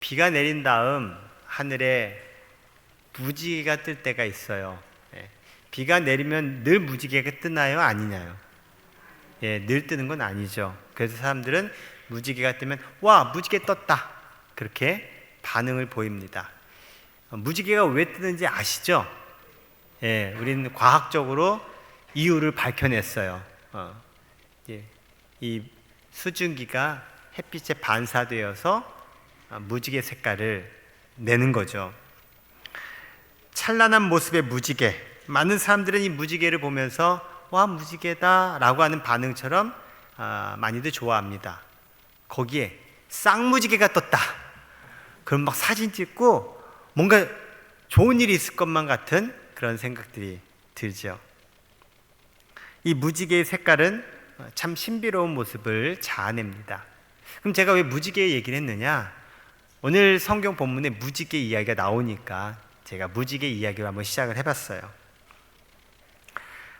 비가 내린 다음 하늘에 무지개가 뜰 때가 있어요. 비가 내리면 늘 무지개가 뜨나요? 아니냐요? 늘 뜨는 건 아니죠. 그래서 사람들은 무지개가 뜨면 와, 무지개 떴다, 그렇게 반응을 보입니다. 무지개가 왜 뜨는지 아시죠? 우리는 과학적으로 이유를 밝혀냈어요. 이 수증기가 햇빛에 반사되어서 무지개 색깔을 내는 거죠. 찬란한 모습의 무지개, 많은 사람들은 이 무지개를 보면서 와, 무지개다 라고 하는 반응처럼 많이들 좋아합니다. 거기에 쌍무지개가 떴다, 그럼 막 사진 찍고 뭔가 좋은 일이 있을 것만 같은 그런 생각들이 들죠. 이 무지개의 색깔은 참 신비로운 모습을 자아냅니다. 그럼 제가 왜 무지개 얘기를 했느냐? 오늘 성경 본문에 무지개 이야기가 나오니까 제가 무지개 이야기로 한번 시작을 해봤어요.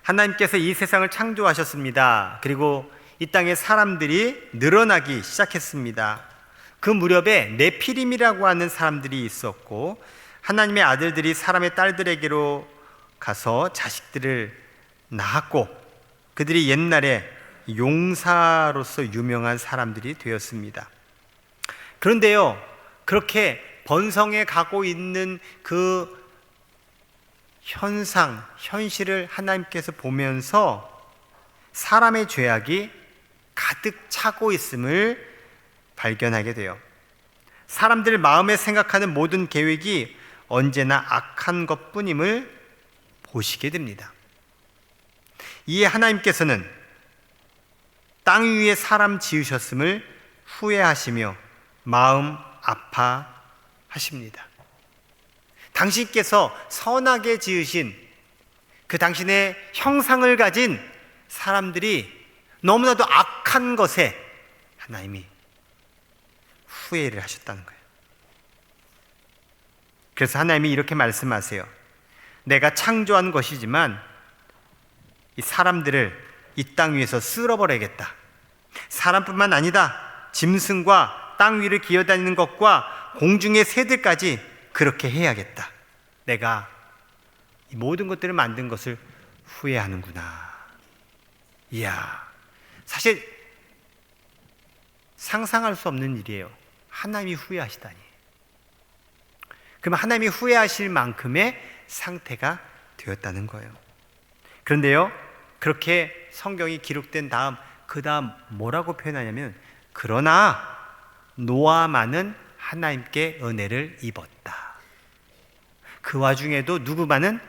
하나님께서 이 세상을 창조하셨습니다. 그리고 이 땅에 사람들이 늘어나기 시작했습니다. 그 무렵에 네피림이라고 하는 사람들이 있었고, 하나님의 아들들이 사람의 딸들에게로 가서 자식들을 낳았고, 그들이 옛날에 용사로서 유명한 사람들이 되었습니다. 그런데요, 그렇게 번성해 가고 있는 그 현실을 하나님께서 보면서 사람의 죄악이 가득 차고 있음을 발견하게 돼요. 사람들 마음에 생각하는 모든 계획이 언제나 악한 것뿐임을 보시게 됩니다. 이에 하나님께서는 땅 위에 사람 지으셨음을 후회하시며 마음 아파하십니다. 당신께서 선하게 지으신 그 당신의 형상을 가진 사람들이 너무나도 악한 것에 하나님이 후회를 하셨다는 거예요. 그래서 하나님이 이렇게 말씀하세요. 내가 창조한 것이지만 이 사람들을 이 땅 위에서 쓸어버려야겠다. 사람뿐만 아니다, 짐승과 땅 위를 기어다니는 것과 공중의 새들까지 그렇게 해야겠다. 내가 이 모든 것들을 만든 것을 후회하는구나. 이야, 사실 상상할 수 없는 일이에요. 하나님이 후회하시다니. 그러면 하나님이 후회하실 만큼의 상태가 되었다는 거예요. 그런데요, 그렇게 성경이 기록된 다음, 그 다음 뭐라고 표현하냐면, 그러나 노아만은 하나님께 은혜를 입었다. 그 와중에도 누구만은?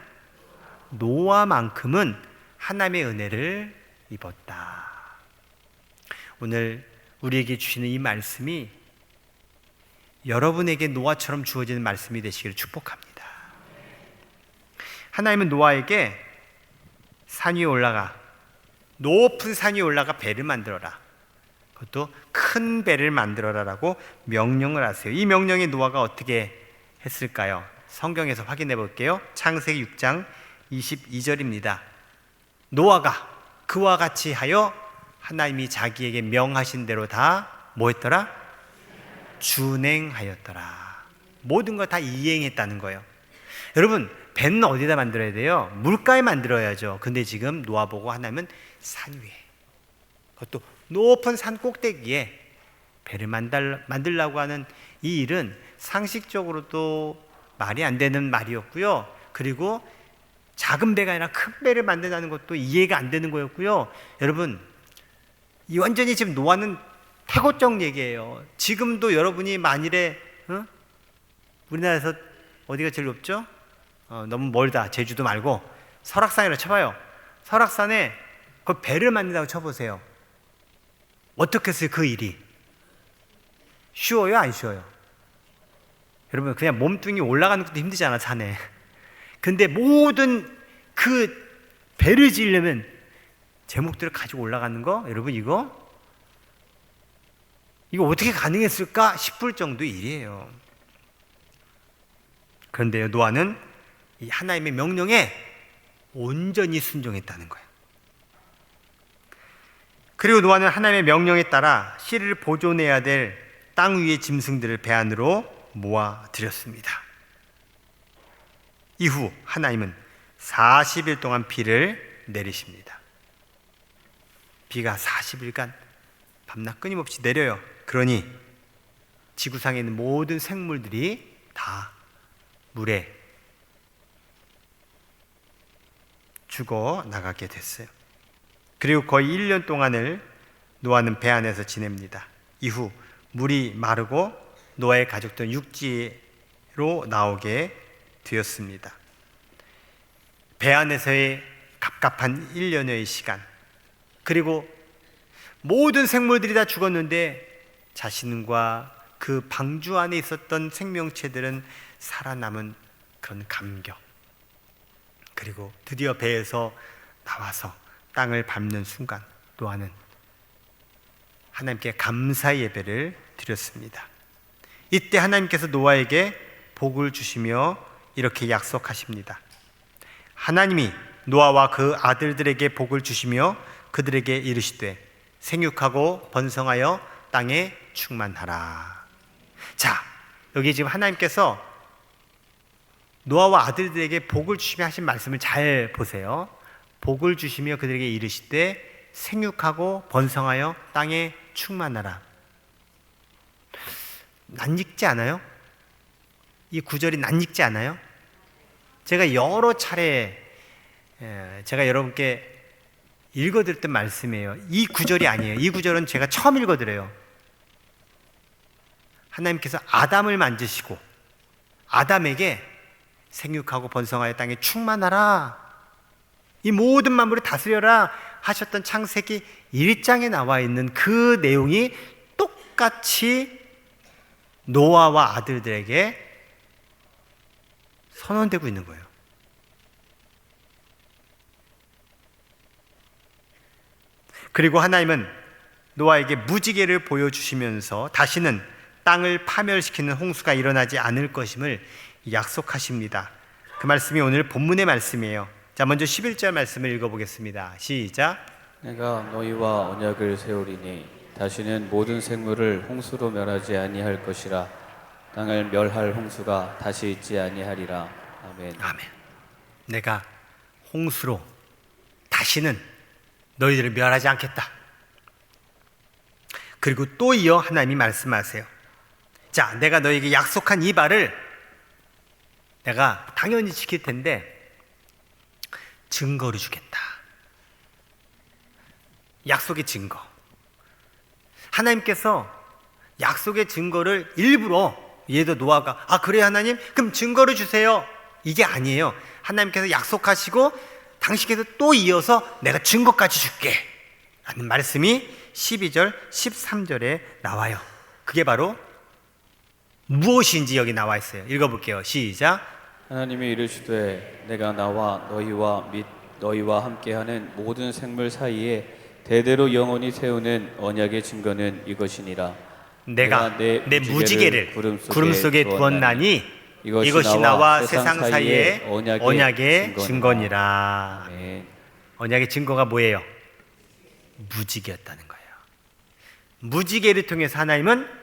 노아만큼은 하나님의 은혜를 입었다. 오늘 우리에게 주시는 이 말씀이 여러분에게 노아처럼 주어지는 말씀이 되시기를 축복합니다. 하나님은 노아에게 산 위에 올라가, 높은 산 위에 올라가 배를 만들어라, 그것도 큰 배를 만들어라 라고 명령을 하세요. 이 명령에 노아가 어떻게 했을까요? 성경에서 확인해 볼게요. 창세기 6장 22절입니다. 노아가 그와 같이 하여 하나님이 자기에게 명하신 대로 다 뭐 했더라? 준행하였더라. 모든 걸 다 이행했다는 거예요. 여러분, 배는 어디다 만들어야 돼요? 물가에 만들어야죠. 근데 지금 노아 보고 하나님은 산 위에, 그것도 높은 산 꼭대기에 배를 만들려고 하는 이 일은 상식적으로도 말이 안 되는 말이었고요. 그리고 작은 배가 아니라 큰 배를 만든다는 것도 이해가 안 되는 거였고요. 여러분, 이 완전히 지금 노아는 태고적 얘기예요. 지금도 여러분이 만일에 우리나라에서 어디가 제일 높죠? 너무 멀다, 제주도 말고 설악산이라고 쳐봐요. 설악산에 그 배를 만든다고 쳐보세요. 어떻게 했어요? 그 일이 쉬워요? 안 쉬워요? 여러분, 그냥 몸뚱이 올라가는 것도 힘들잖아, 산에. 근데 모든 그 배를 지으려면 제목들을 가지고 올라가는 거, 여러분, 이거 어떻게 가능했을까 싶을 정도의 일이에요. 그런데요, 노아는 이 하나님의 명령에 온전히 순종했다는 거예요. 그리고 노아는 하나님의 명령에 따라 씨를 보존해야 될 땅 위의 짐승들을 배 안으로 모아드렸습니다. 이후 하나님은 40일 동안 비를 내리십니다. 비가 40일간 밤낮 끊임없이 내려요. 그러니 지구상에 있는 모든 생물들이 다 물에 죽어 나가게 됐어요. 그리고 거의 1년 동안을 노아는 배 안에서 지냅니다. 이후 물이 마르고 노아의 가족들은 육지로 나오게 되었습니다. 배 안에서의 갑갑한 1년여의 시간, 그리고 모든 생물들이 다 죽었는데 자신과 그 방주 안에 있었던 생명체들은 살아남은 그런 감격, 그리고 드디어 배에서 나와서 땅을 밟는 순간 노아는 하나님께 감사의 예배를 드렸습니다. 이때 하나님께서 노아에게 복을 주시며 이렇게 약속하십니다. 하나님이 노아와 그 아들들에게 복을 주시며 그들에게 이르시되 생육하고 번성하여 땅에 충만하라. 자, 여기 지금 하나님께서 노아와 아들들에게 복을 주시며 하신 말씀을 잘 보세요. 복을 주시며 그들에게 이르시되 생육하고 번성하여 땅에 충만하라. 낯익지 않아요? 이 구절이 낯익지 않아요? 제가 여러 차례 제가 여러분께 읽어드렸던 말씀이에요. 이 구절이 아니에요. 이 구절은 제가 처음 읽어드려요. 하나님께서 아담을 만드시고 아담에게 생육하고 번성하여 땅에 충만하라, 이 모든 만물을 다스려라 하셨던 창세기 1장에 나와 있는 그 내용이 똑같이 노아와 아들들에게 선언되고 있는 거예요. 그리고 하나님은 노아에게 무지개를 보여주시면서 다시는 땅을 파멸시키는 홍수가 일어나지 않을 것임을 약속하십니다. 그 말씀이 오늘 본문의 말씀이에요. 자, 먼저 11절 말씀을 읽어보겠습니다. 시작. 내가 너희와 언약을 세우리니 다시는 모든 생물을 홍수로 멸하지 아니할 것이라. 땅을 멸할 홍수가 다시 있지 아니하리라. 아멘. 아멘. 내가 홍수로 다시는 너희들을 멸하지 않겠다. 그리고 또 이어 하나님이 말씀하세요. 자, 내가 너희에게 약속한 이 말을 내가 당연히 지킬 텐데 증거로 주겠다. 약속의 증거. 하나님께서 약속의 증거를 일부러, 얘도 노아가 그래요 하나님? 그럼 증거를 주세요. 이게 아니에요. 하나님께서 약속하시고 당신께서 또 이어서 내가 증거까지 줄게 라는 말씀이 12절, 13절에 나와요. 그게 바로 무엇인지 여기 나와 있어요. 읽어볼게요. 시작. 하나님이 이르시되 내가 나와 너희와 및 너희와 함께하는 모든 생물 사이에 대대로 영원히 세우는 언약의 증거는 이것이니라. 내가 내 무지개를 구름 속에 두었나니 이것이 나와 세상 사이에 언약의 증거니라. 아멘. 언약의 증거가 뭐예요? 무지개였다는 거예요. 무지개를 통해서 하나님은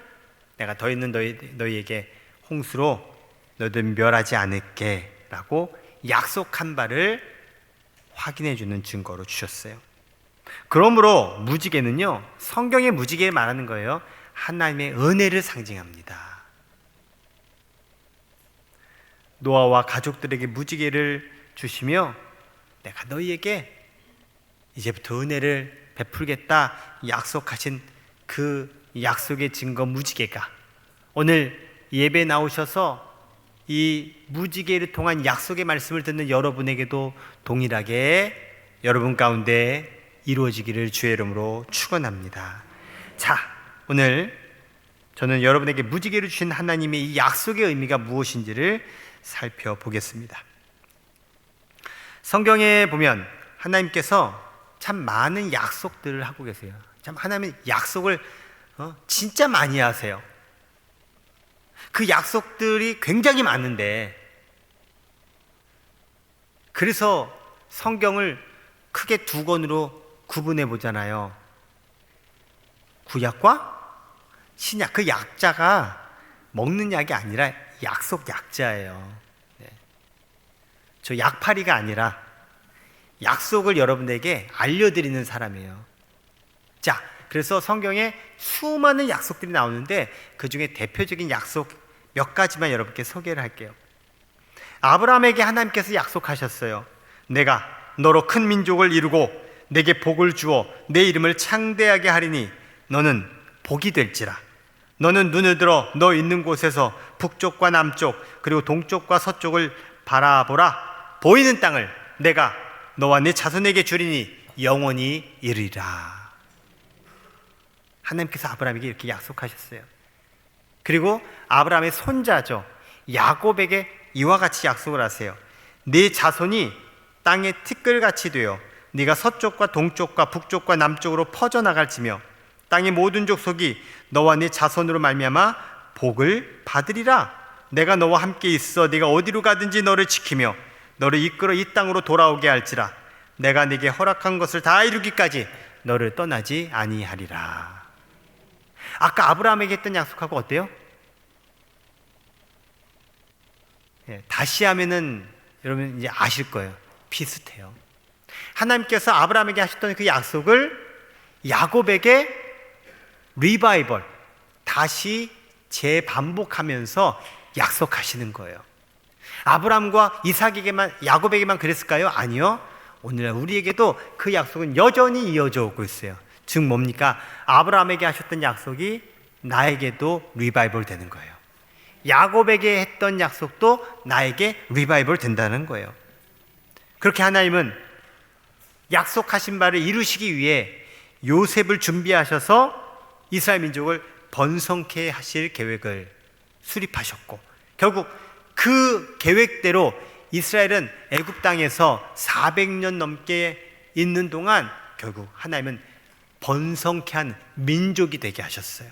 내가 더 있는 너희에게 홍수로 너희들 멸하지 않을게 라고 약속한 바를 확인해 주는 증거로 주셨어요. 그러므로 무지개는요, 성경의 무지개를 말하는 거예요. 하나님의 은혜를 상징합니다. 노아와 가족들에게 무지개를 주시며 내가 너희에게 이제부터 은혜를 베풀겠다 약속하신 그 약속의 증거 무지개가 오늘 예배에 나오셔서 이 무지개를 통한 약속의 말씀을 듣는 여러분에게도 동일하게 여러분 가운데 이루어지기를 주의 이름으로 축원합니다. 자, 오늘 저는 여러분에게 무지개를 주신 하나님의 이 약속의 의미가 무엇인지를 살펴보겠습니다. 성경에 보면 하나님께서 참 많은 약속들을 하고 계세요. 참 하나님은 약속을 진짜 많이 하세요. 그 약속들이 굉장히 많은데, 그래서 성경을 크게 두 권으로 구분해 보잖아요. 구약과 신약. 그 약자가 먹는 약이 아니라 약속 약자예요. 네. 저 약팔이가 아니라 약속을 여러분에게 알려드리는 사람이에요. 자, 그래서 성경에 수많은 약속들이 나오는데 그 중에 대표적인 약속 몇 가지만 여러분께 소개를 할게요. 아브라함에게 하나님께서 약속하셨어요. 내가 너로 큰 민족을 이루고 내게 복을 주어 내 이름을 창대하게 하리니 너는 복이 될지라. 너는 눈을 들어 너 있는 곳에서 북쪽과 남쪽 그리고 동쪽과 서쪽을 바라보라. 보이는 땅을 내가 너와 네 자손에게 주리니 영원히 이르리라. 하나님께서 아브라함에게 이렇게 약속하셨어요. 그리고 아브라함의 손자죠, 야곱에게 이와 같이 약속을 하세요. 네 자손이 땅의 티끌같이 되어 네가 서쪽과 동쪽과 북쪽과 남쪽으로 퍼져나갈지며 땅의 모든 족속이 너와 네 자손으로 말미암아 복을 받으리라. 내가 너와 함께 있어 네가 어디로 가든지 너를 지키며 너를 이끌어 이 땅으로 돌아오게 할지라. 내가 네게 허락한 것을 다 이루기까지 너를 떠나지 아니하리라. 아까 아브라함에게 했던 약속하고 어때요? 다시 하면은 여러분 이제 아실 거예요. 비슷해요. 하나님께서 아브라함에게 하셨던 그 약속을 야곱에게 리바이벌, 다시 재반복하면서 약속하시는 거예요. 아브라함과 이삭에게만, 야곱에게만 그랬을까요? 아니요. 오늘날 우리에게도 그 약속은 여전히 이어져 오고 있어요. 즉 뭡니까? 아브라함에게 하셨던 약속이 나에게도 리바이벌 되는 거예요. 야곱에게 했던 약속도 나에게 리바이벌 된다는 거예요. 그렇게 하나님은 약속하신 바를 이루시기 위해 요셉을 준비하셔서 이스라엘 민족을 번성케 하실 계획을 수립하셨고, 결국 그 계획대로 이스라엘은 애굽 땅에서 400년 넘게 있는 동안 결국 하나님은 번성케 한 민족이 되게 하셨어요.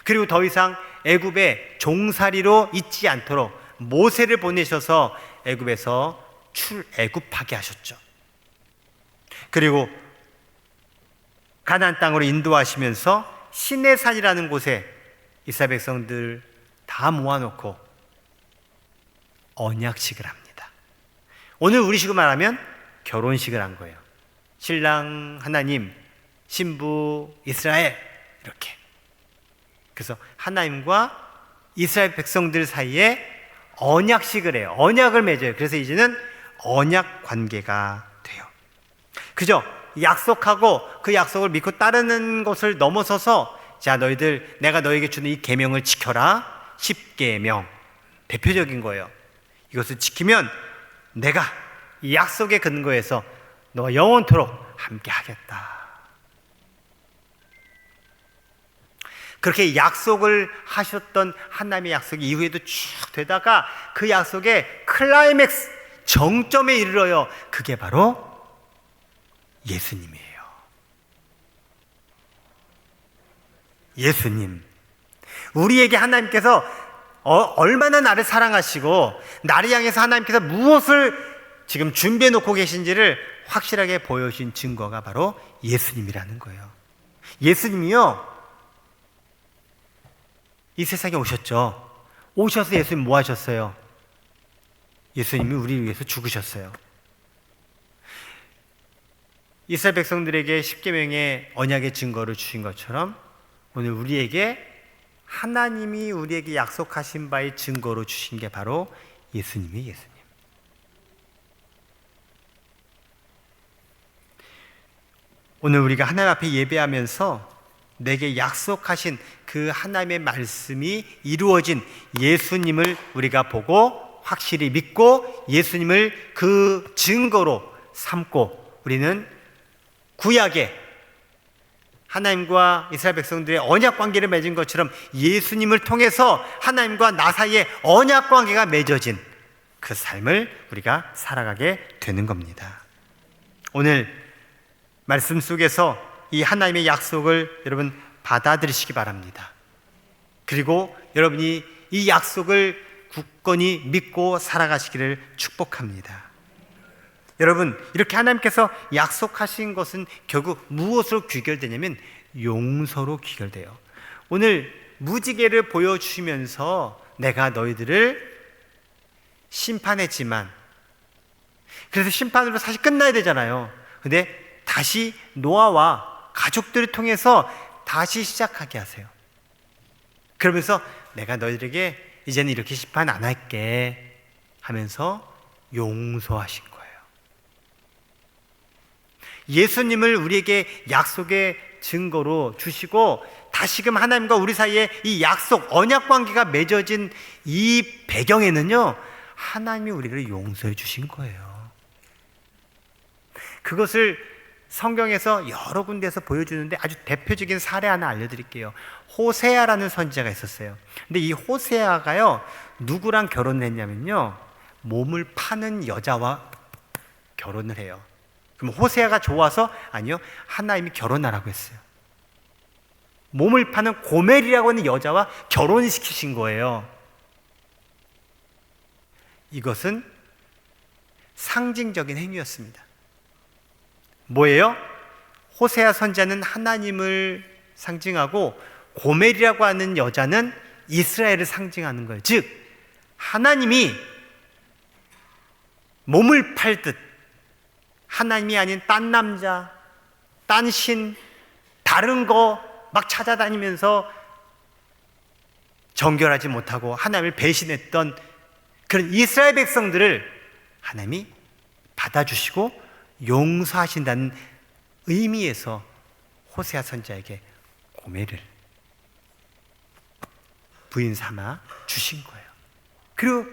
그리고 더 이상 애굽의 종살이로 있지 않도록 모세를 보내셔서 애굽에서 출애굽하게 하셨죠. 그리고 가나안 땅으로 인도하시면서 시내산이라는 곳에 이스라엘 백성들 다 모아놓고 언약식을 합니다. 오늘 우리식으로 말하면 결혼식을 한 거예요. 신랑 하나님, 신부 이스라엘, 이렇게. 그래서 하나님과 이스라엘 백성들 사이에 언약식을 해요. 언약을 맺어요. 그래서 이제는 언약 관계가 돼요. 그죠? 약속하고 그 약속을 믿고 따르는 것을 넘어서서, 자, 너희들 내가 너에게 주는 이 계명을 지켜라. 10계명 대표적인 거예요. 이것을 지키면 내가 이 약속의 근거에서 너와 영원토록 함께 하겠다. 그렇게 약속을 하셨던 하나님의 약속이 이후에도 쭉 되다가 그 약속의 클라이맥스, 정점에 이르러요. 그게 바로 예수님이에요. 예수님. 우리에게 하나님께서 얼마나 나를 사랑하시고 나를 향해서 하나님께서 무엇을 지금 준비해 놓고 계신지를 확실하게 보여주신 증거가 바로 예수님이라는 거예요. 예수님이요, 이 세상에 오셨죠. 오셔서 예수님 뭐 하셨어요? 예수님이 우리를 위해서 죽으셨어요. 이스라엘 백성들에게 10계명의 언약의 증거를 주신 것처럼 오늘 우리에게 하나님이 우리에게 약속하신 바의 증거로 주신 게 바로 예수님이에요. 예수님. 오늘 우리가 하나님 앞에 예배하면서 내게 약속하신 그 하나님의 말씀이 이루어진 예수님을 우리가 보고 확실히 믿고 예수님을 그 증거로 삼고 우리는 구약에 하나님과 이스라엘 백성들의 언약 관계를 맺은 것처럼 예수님을 통해서 하나님과 나 사이에 언약 관계가 맺어진 그 삶을 우리가 살아가게 되는 겁니다. 오늘 말씀 속에서 이 하나님의 약속을 여러분 받아들이시기 바랍니다. 그리고 여러분이 이 약속을 굳건히 믿고 살아가시기를 축복합니다. 여러분, 이렇게 하나님께서 약속하신 것은 결국 무엇으로 귀결되냐면 용서로 귀결돼요. 오늘 무지개를 보여주시면서 내가 너희들을 심판했지만, 그래서 심판으로 사실 끝나야 되잖아요. 근데 다시 노아와 가족들을 통해서 다시 시작하게 하세요. 그러면서 내가 너희들에게 이제는 이렇게 심판 안 할게 하면서 용서하신 거예요. 예수님을 우리에게 약속의 증거로 주시고 다시금 하나님과 우리 사이에 이 약속, 언약 관계가 맺어진 이 배경에는요, 하나님이 우리를 용서해 주신 거예요. 그것을 성경에서 여러 군데에서 보여주는데 아주 대표적인 사례 하나 알려드릴게요. 호세아라는 선지자가 있었어요. 근데 이 호세아가요, 누구랑 결혼을 했냐면요, 몸을 파는 여자와 결혼을 해요. 그럼 호세아가 좋아서? 아니요, 하나님이 결혼하라고 했어요. 몸을 파는 고멜이라고 하는 여자와 결혼시키신 거예요. 이것은 상징적인 행위였습니다. 뭐예요? 호세아 선지자는 하나님을 상징하고 고멜이라고 하는 여자는 이스라엘을 상징하는 거예요. 즉 하나님이 몸을 팔듯 하나님이 아닌 딴 남자, 딴 신, 다른 거 막 찾아다니면서 정결하지 못하고 하나님을 배신했던 그런 이스라엘 백성들을 하나님이 받아주시고 용서하신다는 의미에서 호세아 선지자에게 고멜을 부인 삼아 주신 거예요. 그리고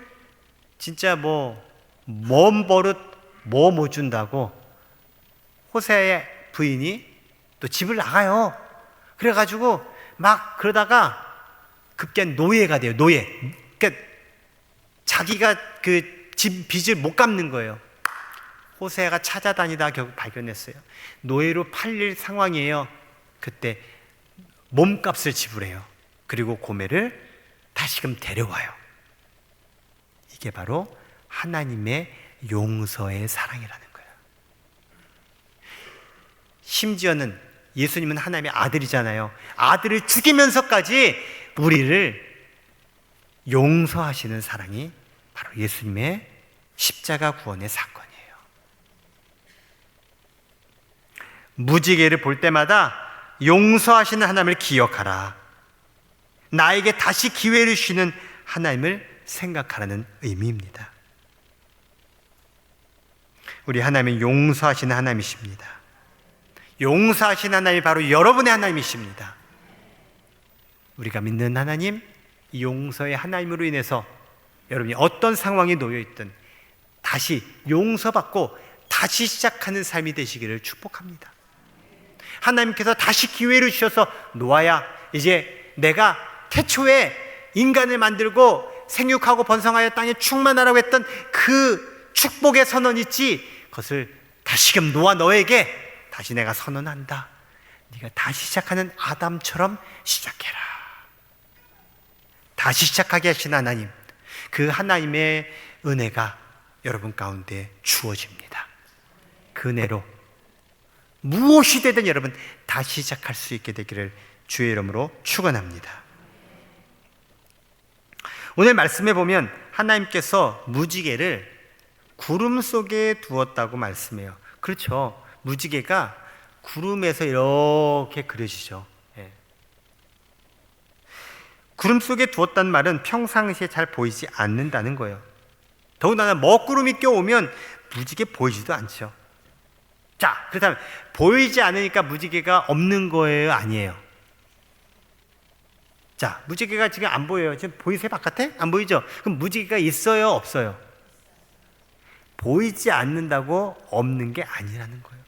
진짜 먼 버릇 못 준다고 호세아의 부인이 또 집을 나가요. 그래가지고 막 그러다가 급기야 노예가 돼요. 노예. 그러니까 자기가 그 집 빚을 못 갚는 거예요. 호세아가 찾아다니다 결국 발견했어요. 노예로 팔릴 상황이에요. 그때 몸값을 지불해요. 그리고 고멜을 다시금 데려와요. 이게 바로 하나님의 용서의 사랑이라는 거예요. 심지어는 예수님은 하나님의 아들이잖아요. 아들을 죽이면서까지 우리를 용서하시는 사랑이 바로 예수님의 십자가 구원의 사건이에요. 무지개를 볼 때마다 용서하시는 하나님을 기억하라. 나에게 다시 기회를 주시는 하나님을 생각하라는 의미입니다. 우리 하나님은 용서하시는 하나님이십니다. 용서하시는 하나님이 바로 여러분의 하나님이십니다. 우리가 믿는 하나님, 이 용서의 하나님으로 인해서 여러분이 어떤 상황에 놓여있든 다시 용서받고 다시 시작하는 삶이 되시기를 축복합니다. 하나님께서 다시 기회를 주셔서 노아야, 이제 내가 태초에 인간을 만들고 생육하고 번성하여 땅에 충만하라고 했던 그 축복의 선언 있지, 그것을 다시금 노아 너에게 다시 내가 선언한다. 네가 다시 시작하는 아담처럼 시작해라. 다시 시작하게 하신 하나님, 그 하나님의 은혜가 여러분 가운데 주어집니다. 그 은혜로 무엇이 되든 여러분 다시 시작할 수 있게 되기를 주의 이름으로 축원합니다. 오늘 말씀에 보면 하나님께서 무지개를 구름 속에 두었다고 말씀해요. 그렇죠. 무지개가 구름에서 이렇게 그려지죠. 예. 구름 속에 두었다는 말은 평상시에 잘 보이지 않는다는 거예요. 더군다나 먹구름이 껴오면 무지개 보이지도 않죠. 자, 그렇다면 보이지 않으니까 무지개가 없는 거예요? 아니에요? 자, 무지개가 지금 안 보여요. 지금 보이세요? 바깥에? 안 보이죠? 그럼 무지개가 있어요? 없어요? 보이지 않는다고 없는 게 아니라는 거예요.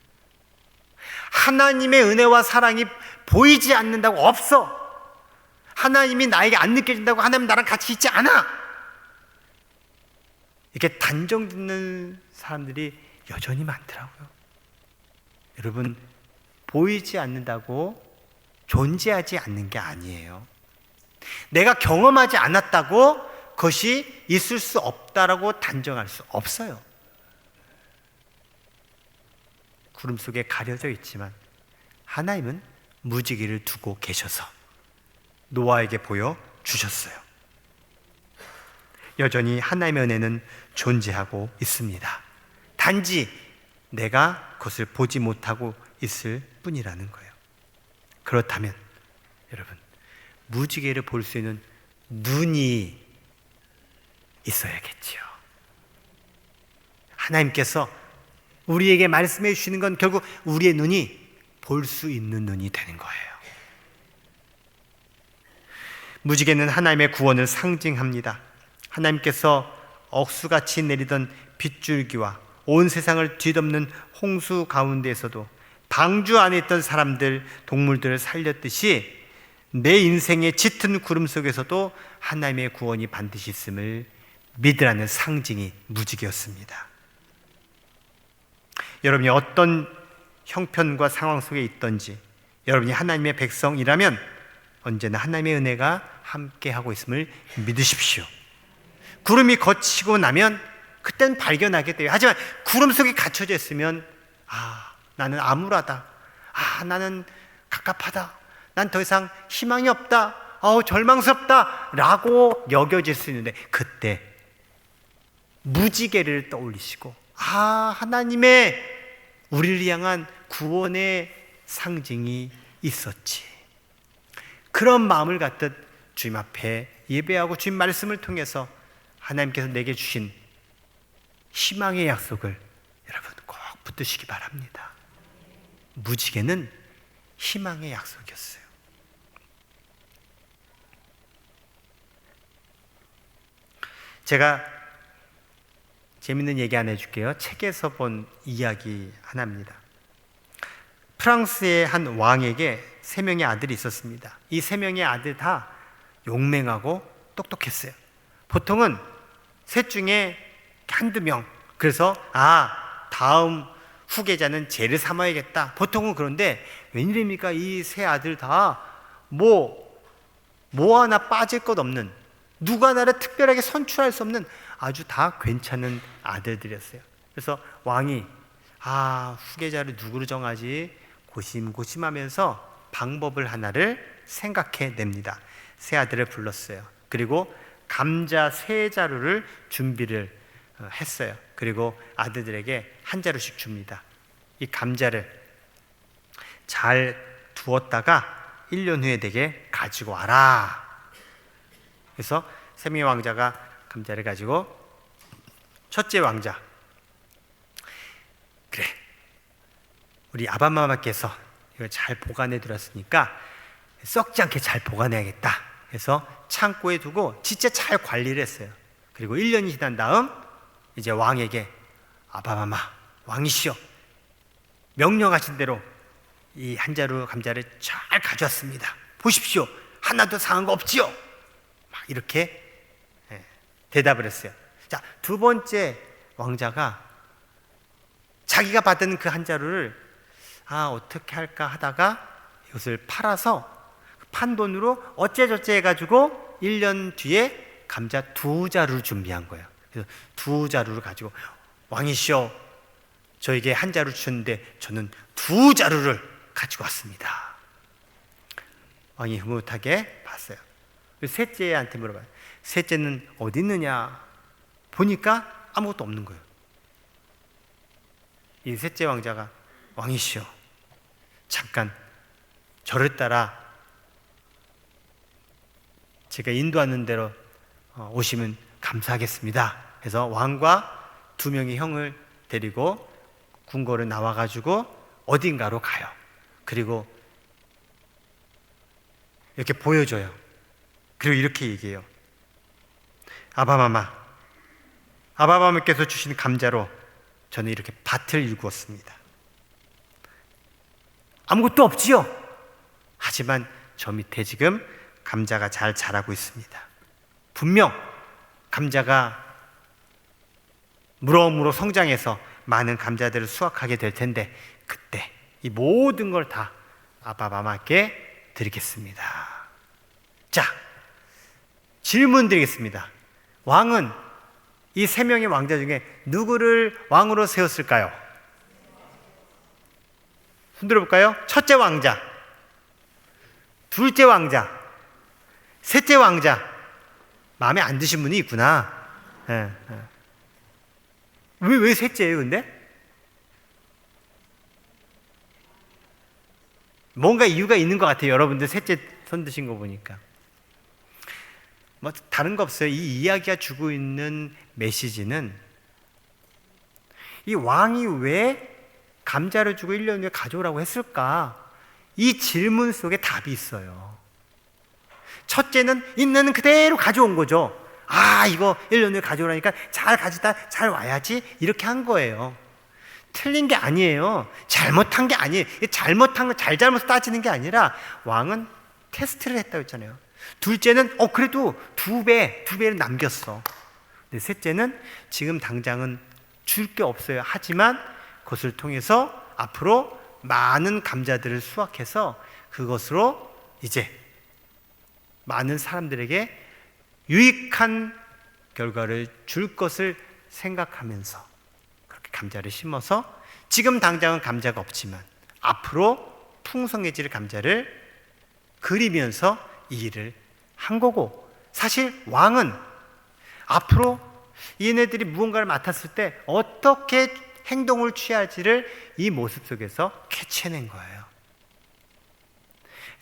하나님의 은혜와 사랑이 보이지 않는다고 없어. 하나님이 나에게 안 느껴진다고 하나님 나랑 같이 있지 않아. 이렇게 단정 짓는 사람들이 여전히 많더라고요. 여러분, 보이지 않는다고 존재하지 않는 게 아니에요. 내가 경험하지 않았다고 그것이 있을 수 없다라고 단정할 수 없어요. 구름 속에 가려져 있지만 하나님은 무지개를 두고 계셔서 노아에게 보여주셨어요. 여전히 하나님의 은혜는 존재하고 있습니다. 단지 내가 그것을 보지 못하고 있을 뿐이라는 거예요. 그렇다면 여러분, 무지개를 볼 수 있는 눈이 있어야겠지요. 하나님께서 우리에게 말씀해 주시는 건 결국 우리의 눈이 볼 수 있는 눈이 되는 거예요. 무지개는 하나님의 구원을 상징합니다. 하나님께서 억수같이 내리던 빗줄기와 온 세상을 뒤덮는 홍수 가운데에서도 방주 안에 있던 사람들, 동물들을 살렸듯이 내 인생의 짙은 구름 속에서도 하나님의 구원이 반드시 있음을 믿으라는 상징이 무지개였습니다. 여러분이 어떤 형편과 상황 속에 있든지 여러분이 하나님의 백성이라면 언제나 하나님의 은혜가 함께하고 있음을 믿으십시오. 구름이 걷히고 나면 그때는 발견하게 돼요. 하지만 구름 속에 갇혀져 있으면 나는 암울하다, 나는 갑갑하다, 난 더 이상 희망이 없다, 절망스럽다 라고 여겨질 수 있는데, 그때 무지개를 떠올리시고 하나님의 우리를 향한 구원의 상징이 있었지, 그런 마음을 갖듯 주님 앞에 예배하고 주님 말씀을 통해서 하나님께서 내게 주신 희망의 약속을 여러분 꼭 붙드시기 바랍니다. 무지개는 희망의 약속이었어요. 제가 재밌는 얘기 하나 해줄게요. 책에서 본 이야기 하나입니다. 프랑스의 한 왕에게 3명의 아들이 있었습니다. 이 3명의 아들 다 용맹하고 똑똑했어요. 보통은 셋 중에 한두 명, 그래서 다음 후계자는 쟤를 삼아야겠다, 보통은. 그런데 웬일입니까? 이 세 아들 다 뭐 하나 빠질 것 없는, 누가 하나를 특별하게 선출할 수 없는 아주 다 괜찮은 아들들이었어요. 그래서 왕이 후계자를 누구로 정하지 고심고심하면서 방법을 하나를 생각해 냅니다. 세 아들을 불렀어요. 그리고 감자 3자루를 준비를 했어요. 그리고 아들들에게 한 자루씩 줍니다. 이 감자를 잘 두었다가 1년 후에 내게 가지고 와라. 그래서 3명의 왕자가 감자를 가지고, 첫째 왕자, 그래, 우리 아바마마께서 이걸 잘 보관해 두었으니까 썩지 않게 잘 보관해야겠다. 그래서 창고에 두고 진짜 잘 관리를 했어요. 그리고 1년이 지난 다음 이제 왕에게, 아바마마 왕이시여, 명령하신 대로 이 한 자루 감자를 잘 가져왔습니다. 보십시오, 하나도 상한 거 없지요? 막 이렇게 대답을 했어요. 자, 두 번째 왕자가 자기가 받은 그 한 자루를 어떻게 할까 하다가 이것을 팔아서 판 돈으로 어째저째 해가지고 1년 뒤에 감자 2자루를 준비한 거예요. 그래서 2자루를 가지고, 왕이시여, 저에게 한 자루 주셨는데 저는 2자루를 가지고 왔습니다. 왕이 흐뭇하게 봤어요. 셋째한테 물어봐요. 셋째는 어디 있느냐? 보니까 아무것도 없는 거예요. 이 셋째 왕자가, 왕이시여, 잠깐 저를 따라 제가 인도하는 대로 오시면 감사하겠습니다. 그래서 왕과 2명의 형을 데리고 궁궐에 나와가지고 어딘가로 가요. 그리고 이렇게 보여줘요. 그리고 이렇게 얘기해요. 아바마마께서 주신 감자로 저는 이렇게 밭을 일구었습니다. 아무것도 없지요? 하지만 저 밑에 지금 감자가 잘 자라고 있습니다. 분명 감자가 무럭무럭 성장해서 많은 감자들을 수확하게 될 텐데, 그때 이 모든 걸 다 아바마마께 드리겠습니다. 자, 질문 드리겠습니다. 왕은 이 3명의 왕자 중에 누구를 왕으로 세웠을까요? 손들어 볼까요? 첫째 왕자, 둘째 왕자, 셋째 왕자 마음에 안 드신 분이 있구나. 예, 예. 왜 셋째예요, 근데? 뭔가 이유가 있는 것 같아요. 여러분들 셋째 손 드신 거 보니까. 뭐 다른 거 없어요. 이 이야기가 주고 있는 메시지는 이 왕이 왜 감자를 주고 1년 후에 가져오라고 했을까? 이 질문 속에 답이 있어요. 첫째는 있는 그대로 가져온 거죠. 아, 이거 1년 후에 가져오라니까 잘 가져다 잘 와야지, 이렇게 한 거예요. 틀린 게 아니에요. 잘못한 게 아니에요. 잘못한 거 잘잘못 따지는 게 아니라 왕은 테스트를 했다고 했잖아요. 둘째는 그래도 두 배를 남겼어. 근데 셋째는 지금 당장은 줄 게 없어요. 하지만 그것을 통해서 앞으로 많은 감자들을 수확해서 그것으로 이제 많은 사람들에게 유익한 결과를 줄 것을 생각하면서 그렇게 감자를 심어서 지금 당장은 감자가 없지만 앞으로 풍성해질 감자를 그리면서 이 일을 한 거고, 사실 왕은 앞으로 얘네들이 무언가를 맡았을 때 어떻게 행동을 취할지를 이 모습 속에서 캐치해낸 거예요.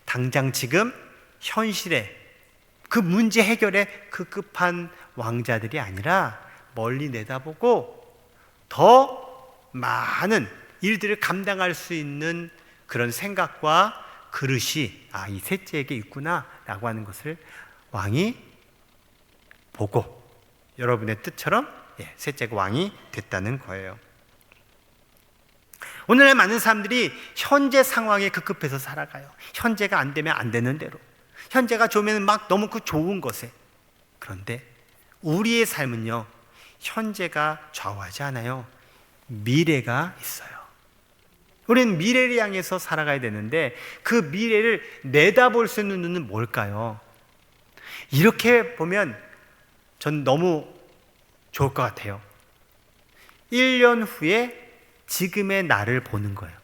당장 지금 현실에 그 문제 해결에 급급한 왕자들이 아니라 멀리 내다보고 더 많은 일들을 감당할 수 있는 그런 생각과 그릇이 이 셋째에게 있구나 라고 하는 것을 왕이 보고 여러분의 뜻처럼 셋째가 왕이 됐다는 거예요. 오늘날 많은 사람들이 현재 상황에 급급해서 살아가요. 현재가 안 되면 안 되는 대로, 현재가 좋으면 막 너무 그 좋은 것에. 그런데 우리의 삶은요, 현재가 좌우하지 않아요. 미래가 있어요. 우리는 미래를 향해서 살아가야 되는데 그 미래를 내다볼 수 있는 눈은 뭘까요? 이렇게 보면 전 너무 좋을 것 같아요. 1년 후에 지금의 나를 보는 거예요.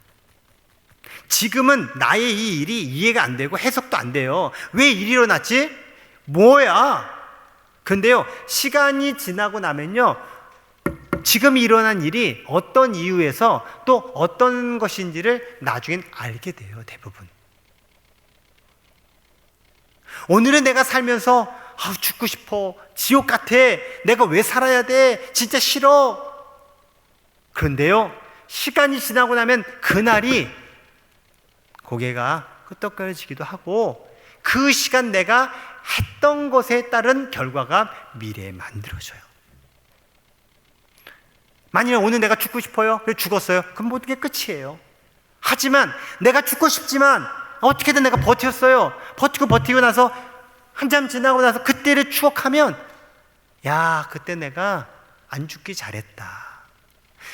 지금은 나의 이 일이 이해가 안 되고 해석도 안 돼요. 왜 일이 일어났지? 뭐야? 근데요, 시간이 지나고 나면요, 지금 일어난 일이 어떤 이유에서 또 어떤 것인지를 나중엔 알게 돼요, 대부분. 오늘은 내가 살면서 죽고 싶어, 지옥 같아, 내가 왜 살아야 돼, 진짜 싫어. 그런데요, 시간이 지나고 나면 그날이 고개가 끄덕거려지기도 하고 그 시간 내가 했던 것에 따른 결과가 미래에 만들어져요. 만약에 오늘 내가 죽고 싶어요, 그래서 죽었어요, 그럼 모든 게 끝이에요. 하지만 내가 죽고 싶지만 어떻게든 내가 버텼어요. 버티고 나서 한참 지나고 나서 그때를 추억하면, 야, 그때 내가 안 죽기 잘했다,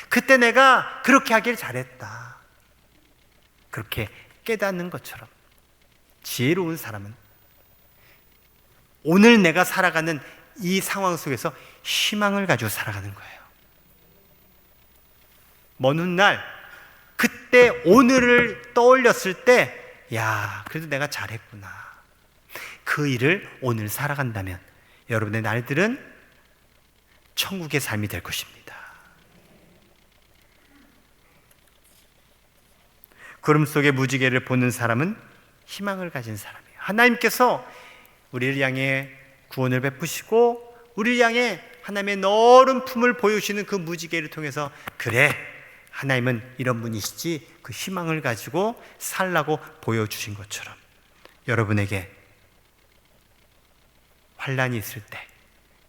그때 내가 그렇게 하길 잘했다. 그렇게 깨닫는 것처럼 지혜로운 사람은 오늘 내가 살아가는 이 상황 속에서 희망을 가지고 살아가는 거예요. 먼 훗날 그때 오늘을 떠올렸을 때, 야, 그래도 내가 잘했구나. 그 일을 오늘 살아간다면 여러분의 날들은 천국의 삶이 될 것입니다. 구름 속의 무지개를 보는 사람은 희망을 가진 사람이에요. 하나님께서 우리를 향해 구원을 베푸시고 우리를 향해 하나님의 너른 품을 보여주시는 그 무지개를 통해서, 그래, 하나님은 이런 분이시지, 그 희망을 가지고 살라고 보여주신 것처럼 여러분에게 환난이 있을 때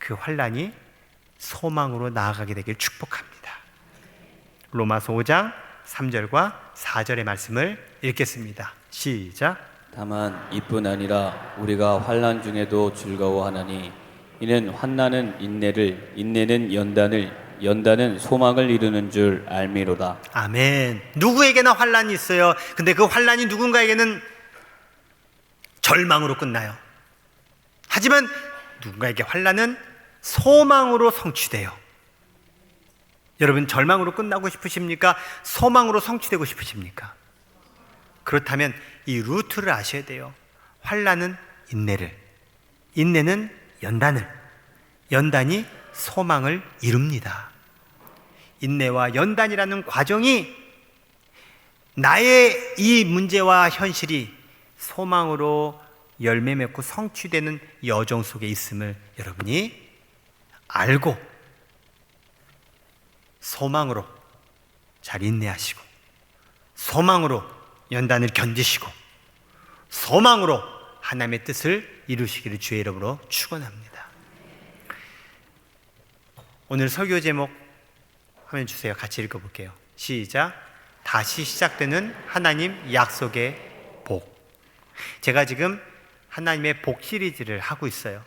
그 환난이 소망으로 나아가게 되길 축복합니다. 로마서 5장 3절과 4절의 말씀을 읽겠습니다. 시작. 다만 이뿐 아니라 우리가 환난 중에도 즐거워하나니 이는 환난은 인내를, 인내는 연단을, 연단은 소망을 이루는 줄 알미로다. 아멘. 누구에게나 환난이 있어요. 근데 그 환난이 누군가에게는 절망으로 끝나요. 하지만 누군가에게 환난은 소망으로 성취돼요. 여러분, 절망으로 끝나고 싶으십니까? 소망으로 성취되고 싶으십니까? 그렇다면 이 루트를 아셔야 돼요. 환난은 인내를, 인내는 연단을, 연단이 소망을 이룹니다. 인내와 연단이라는 과정이 나의 이 문제와 현실이 소망으로 열매 맺고 성취되는 여정 속에 있음을 여러분이 알고 소망으로 잘 인내하시고, 소망으로 연단을 견디시고, 소망으로 하나님의 뜻을 이루시기를 주의 이름으로 축원합니다. 오늘 설교 제목 화면 주세요. 같이 읽어볼게요. 시작. 다시 시작되는 하나님 약속의 복. 제가 지금 하나님의 복 시리즈를 하고 있어요.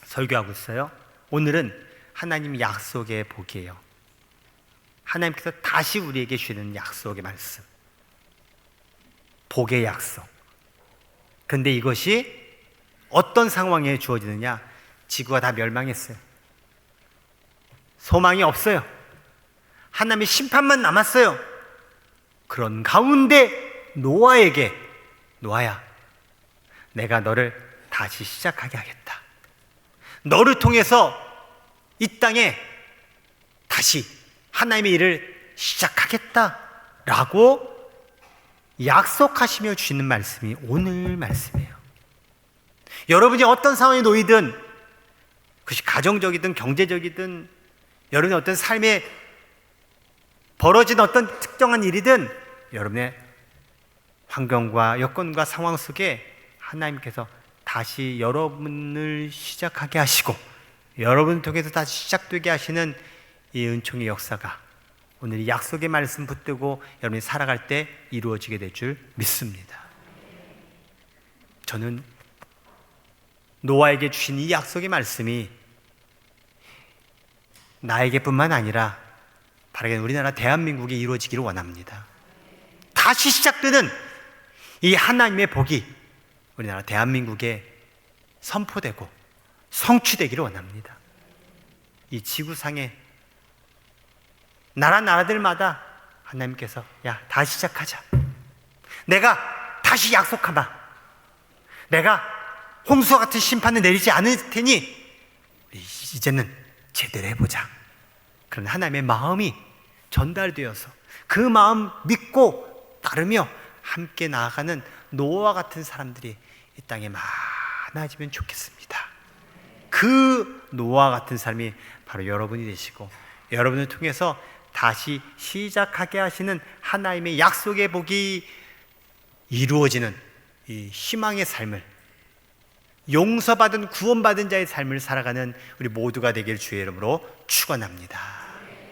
설교하고 있어요. 오늘은 하나님 약속의 복이에요. 하나님께서 다시 우리에게 주시는 약속의 말씀, 복의 약속. 근데 이것이 어떤 상황에 주어지느냐? 지구가 다 멸망했어요. 소망이 없어요. 하나님의 심판만 남았어요. 그런 가운데 노아에게, 노아야, 내가 너를 다시 시작하게 하겠다. 너를 통해서 이 땅에 다시 하나님의 일을 시작하겠다라고 약속하시며 주시는 말씀이 오늘 말씀이에요. 여러분이 어떤 상황에 놓이든, 그것이 가정적이든 경제적이든, 여러분의 어떤 삶에 벌어진 어떤 특정한 일이든, 여러분의 환경과 여건과 상황 속에 하나님께서 다시 여러분을 시작하게 하시고 여러분을 통해서 다시 시작되게 하시는 이 은총의 역사가 오늘 이 약속의 말씀 붙들고 여러분이 살아갈 때 이루어지게 될 줄 믿습니다. 저는 노아에게 주신 이 약속의 말씀이 나에게뿐만 아니라 바르게 우리나라 대한민국에 이루어지기를 원합니다. 다시 시작되는 이 하나님의 복이 우리나라 대한민국에 선포되고 성취되기를 원합니다. 이 지구상에 나라들마다 하나님께서 야, 다시 시작하자. 내가 다시 약속하마. 내가 홍수와 같은 심판을 내리지 않을 테니 이제는 제대로 해보자. 그런 하나님의 마음이 전달되어서 그 마음 믿고 따르며 함께 나아가는 노아와 같은 사람들이 이 땅에 많아지면 좋겠습니다. 그 노아와 같은 삶이 바로 여러분이 되시고 여러분을 통해서 다시 시작하게 하시는 하나님의 약속의 복이 이루어지는 이 희망의 삶을, 용서받은 구원받은 자의 삶을 살아가는 우리 모두가 되길 주의 이름으로 축원합니다.